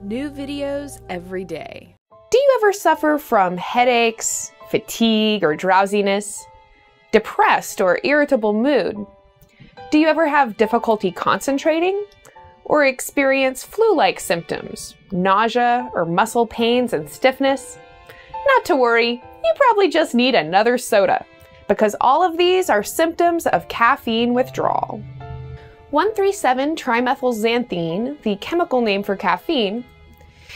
New videos every day. Do you ever suffer from headaches, fatigue, or drowsiness? Depressed or irritable mood? Do you ever have difficulty concentrating? Or experience flu-like symptoms, nausea, or muscle pains and stiffness? Not to worry, you probably just need another soda, because all of these are symptoms of caffeine withdrawal. 1,3,7-trimethylxanthine, the chemical name for caffeine,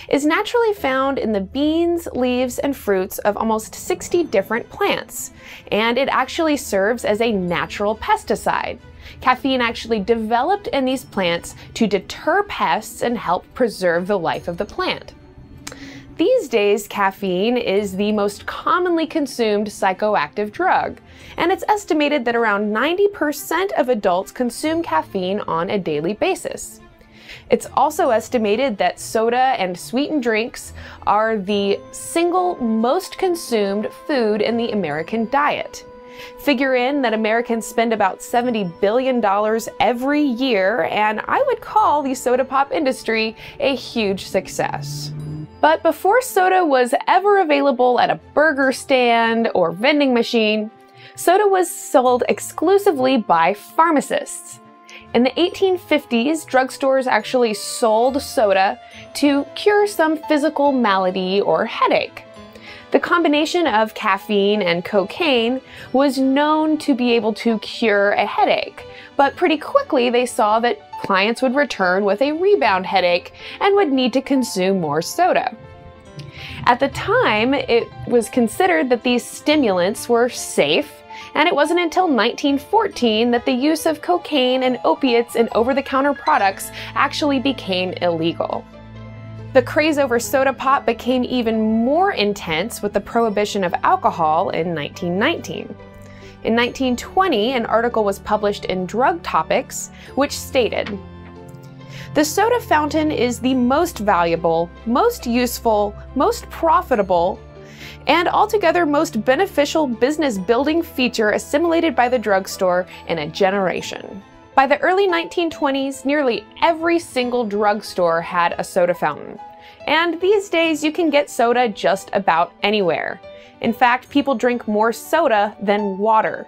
is naturally found in the beans, leaves, and fruits of almost 60 different plants, and it actually serves as a natural pesticide. Caffeine actually developed in these plants to deter pests and help preserve the life of the plant. These days, caffeine is the most commonly consumed psychoactive drug, and it's estimated that around 90% of adults consume caffeine on a daily basis. It's also estimated that soda and sweetened drinks are the single most consumed food in the American diet. Figure in that Americans spend about $70 billion every year, and I would call the soda pop industry a huge success. But before soda was ever available at a burger stand or vending machine, soda was sold exclusively by pharmacists. In the 1850s, drugstores actually sold soda to cure some physical malady or headache. The combination of caffeine and cocaine was known to be able to cure a headache, but pretty quickly they saw that clients would return with a rebound headache and would need to consume more soda. At the time, it was considered that these stimulants were safe, and it wasn't until 1914 that the use of cocaine and opiates in over-the-counter products actually became illegal. The craze over soda pop became even more intense with the prohibition of alcohol in 1919. In 1920, an article was published in Drug Topics, which stated, "The soda fountain is the most valuable, most useful, most profitable, and altogether most beneficial business-building feature assimilated by the drugstore in a generation." By the early 1920s, nearly every single drugstore had a soda fountain. And these days, you can get soda just about anywhere. In fact, people drink more soda than water.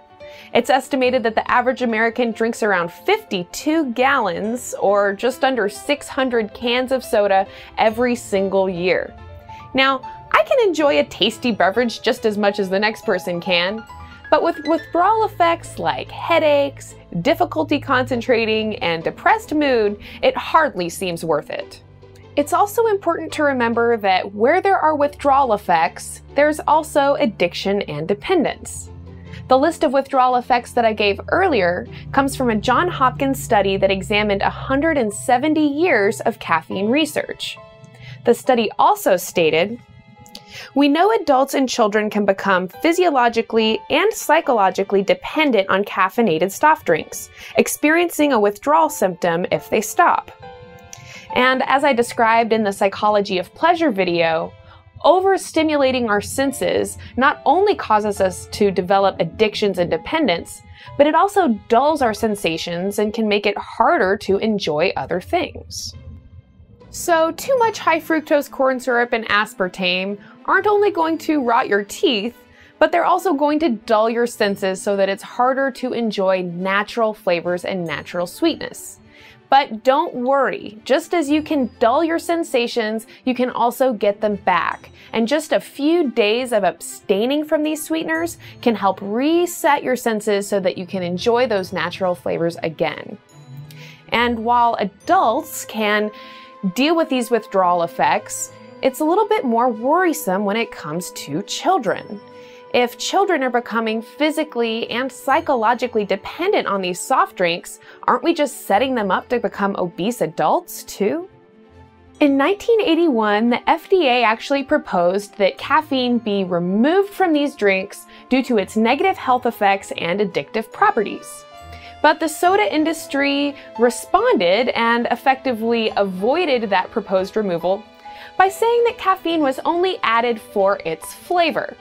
It's estimated that the average American drinks around 52 gallons, or just under 600 cans of soda every single year. Now, I can enjoy a tasty beverage just as much as the next person can, but with withdrawal effects like headaches, difficulty concentrating, and depressed mood, it hardly seems worth it. It's also important to remember that where there are withdrawal effects, there's also addiction and dependence. The list of withdrawal effects that I gave earlier comes from a Johns Hopkins study that examined 170 years of caffeine research. The study also stated, "We know adults and children can become physiologically and psychologically dependent on caffeinated soft drinks, experiencing a withdrawal symptom if they stop." And as I described in the Psychology of Pleasure video, overstimulating our senses not only causes us to develop addictions and dependence, but it also dulls our sensations and can make it harder to enjoy other things. So too much high fructose corn syrup and aspartame aren't only going to rot your teeth, but they're also going to dull your senses so that it's harder to enjoy natural flavors and natural sweetness. But don't worry, just as you can dull your sensations, you can also get them back. And just a few days of abstaining from these sweeteners can help reset your senses so that you can enjoy those natural flavors again. And while adults can deal with these withdrawal effects, it's a little bit more worrisome when it comes to children. If children are becoming physically and psychologically dependent on these soft drinks, aren't we just setting them up to become obese adults too? In 1981, the FDA actually proposed that caffeine be removed from these drinks due to its negative health effects and addictive properties. But the soda industry responded and effectively avoided that proposed removal by saying that caffeine was only added for its flavor.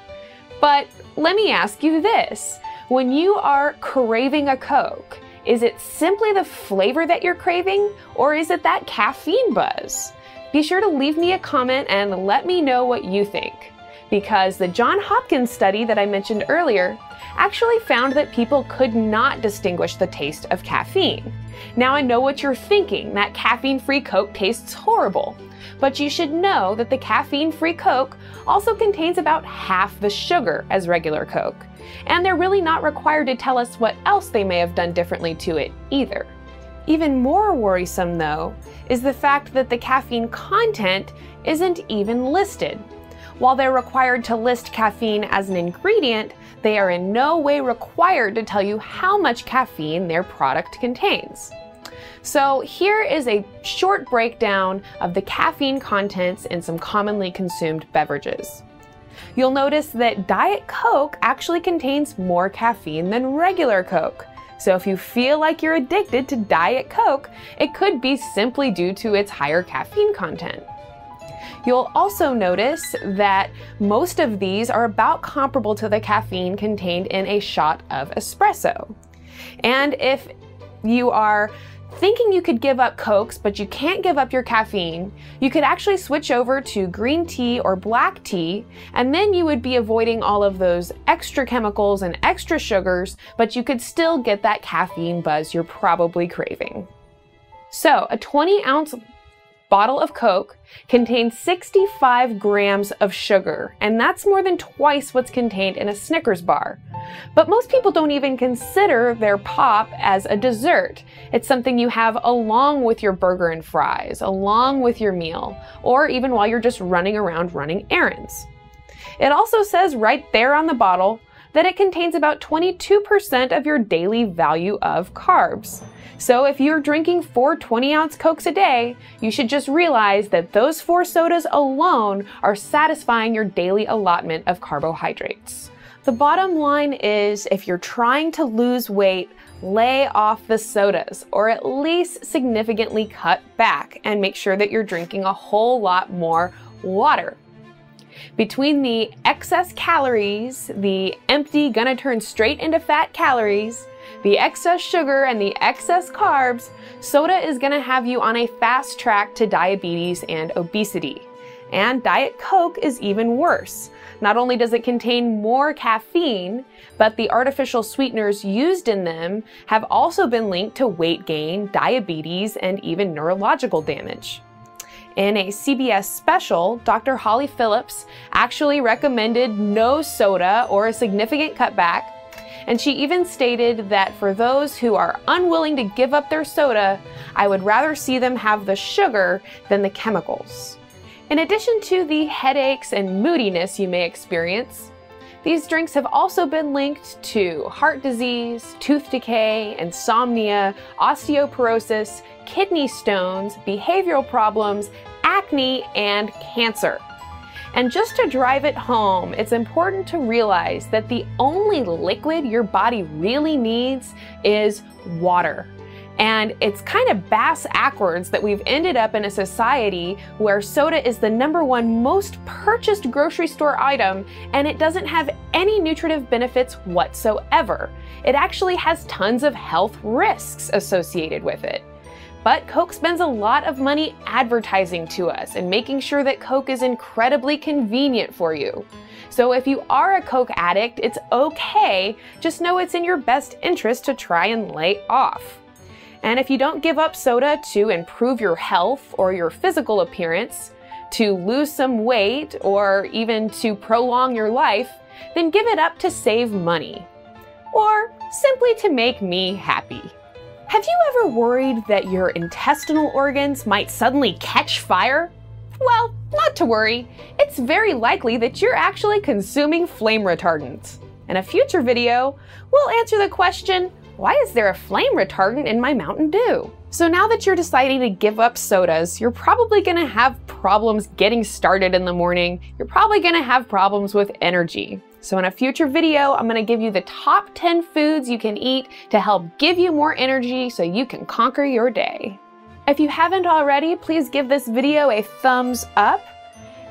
But let me ask you this, when you are craving a Coke, is it simply the flavor that you're craving, or is it that caffeine buzz? Be sure to leave me a comment and let me know what you think, because the Johns Hopkins study that I mentioned earlier actually found that people could not distinguish the taste of caffeine. Now I know what you're thinking, that caffeine-free Coke tastes horrible. But you should know that the caffeine-free Coke also contains about half the sugar as regular Coke. And they're really not required to tell us what else they may have done differently to it either. Even more worrisome, though, is the fact that the caffeine content isn't even listed. While they're required to list caffeine as an ingredient, they are in no way required to tell you how much caffeine their product contains. So here is a short breakdown of the caffeine contents in some commonly consumed beverages. You'll notice that Diet Coke actually contains more caffeine than regular Coke. So if you feel like you're addicted to Diet Coke, it could be simply due to its higher caffeine content. You'll also notice that most of these are about comparable to the caffeine contained in a shot of espresso. And if you are thinking you could give up Cokes, but you can't give up your caffeine, you could actually switch over to green tea or black tea, and then you would be avoiding all of those extra chemicals and extra sugars, but you could still get that caffeine buzz you're probably craving. So, a 20-ounce bottle of Coke contains 65 grams of sugar, and that's more than twice what's contained in a Snickers bar. But most people don't even consider their pop as a dessert. It's something you have along with your burger and fries, along with your meal, or even while you're just running around running errands. It also says right there on the bottle that it contains about 22% of your daily value of carbs. So if you're drinking 4 20-ounce Cokes a day, you should just realize that those 4 sodas alone are satisfying your daily allotment of carbohydrates. The bottom line is, if you're trying to lose weight, lay off the sodas, or at least significantly cut back, and make sure that you're drinking a whole lot more water. Between the excess calories, the empty gonna turn straight into fat calories, the excess sugar, and the excess carbs, soda is gonna have you on a fast track to diabetes and obesity. And Diet Coke is even worse. Not only does it contain more caffeine, but the artificial sweeteners used in them have also been linked to weight gain, diabetes, and even neurological damage. In a CBS special, Dr. Holly Phillips actually recommended no soda or a significant cutback, and she even stated that for those who are unwilling to give up their soda, I would rather see them have the sugar than the chemicals. In addition to the headaches and moodiness you may experience, these drinks have also been linked to heart disease, tooth decay, insomnia, osteoporosis, kidney stones, behavioral problems, acne, and cancer. And just to drive it home, it's important to realize that the only liquid your body really needs is water. And it's kind of bass-ackwards that we've ended up in a society where soda is the #1 most purchased grocery store item, and it doesn't have any nutritive benefits whatsoever. It actually has tons of health risks associated with it. But Coke spends a lot of money advertising to us and making sure that Coke is incredibly convenient for you. So if you are a Coke addict, it's okay, just know it's in your best interest to try and lay off. And if you don't give up soda to improve your health or your physical appearance, to lose some weight, or even to prolong your life, then give it up to save money. Or simply to make me happy. Have you ever worried that your intestinal organs might suddenly catch fire? Well, not to worry. It's very likely that you're actually consuming flame retardants. In a future video, we'll answer the question, why is there a flame retardant in my Mountain Dew? So now that you're deciding to give up sodas, you're probably gonna have problems getting started in the morning. You're probably gonna have problems with energy. So in a future video, I'm gonna give you the top 10 foods you can eat to help give you more energy so you can conquer your day. If you haven't already, please give this video a thumbs up.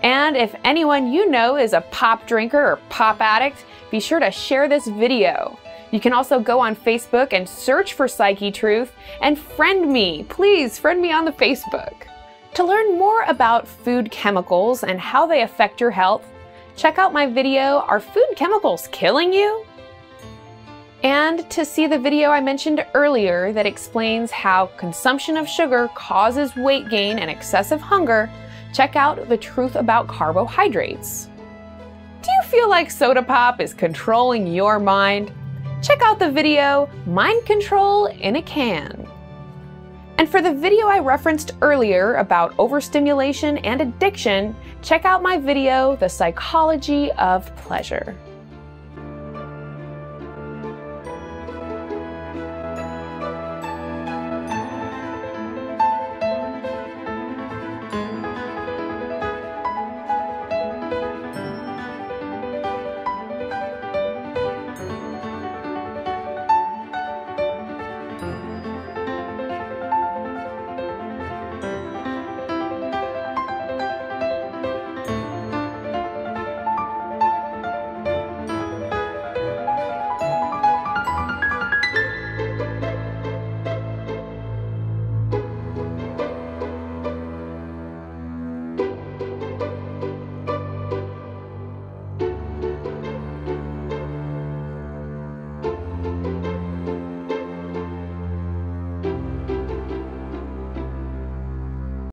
And if anyone you know is a pop drinker or pop addict, be sure to share this video. You can also go on Facebook and search for Psychetruth and friend me. Please friend me on the Facebook. To learn more about food chemicals and how they affect your health, check out my video, Are Food Chemicals Killing You? And to see the video I mentioned earlier that explains how consumption of sugar causes weight gain and excessive hunger, check out The Truth About Carbohydrates. Do you feel like soda pop is controlling your mind? Check out the video, Mind Control in a Can. And for the video I referenced earlier about overstimulation and addiction, check out my video, The Psychology of Pleasure.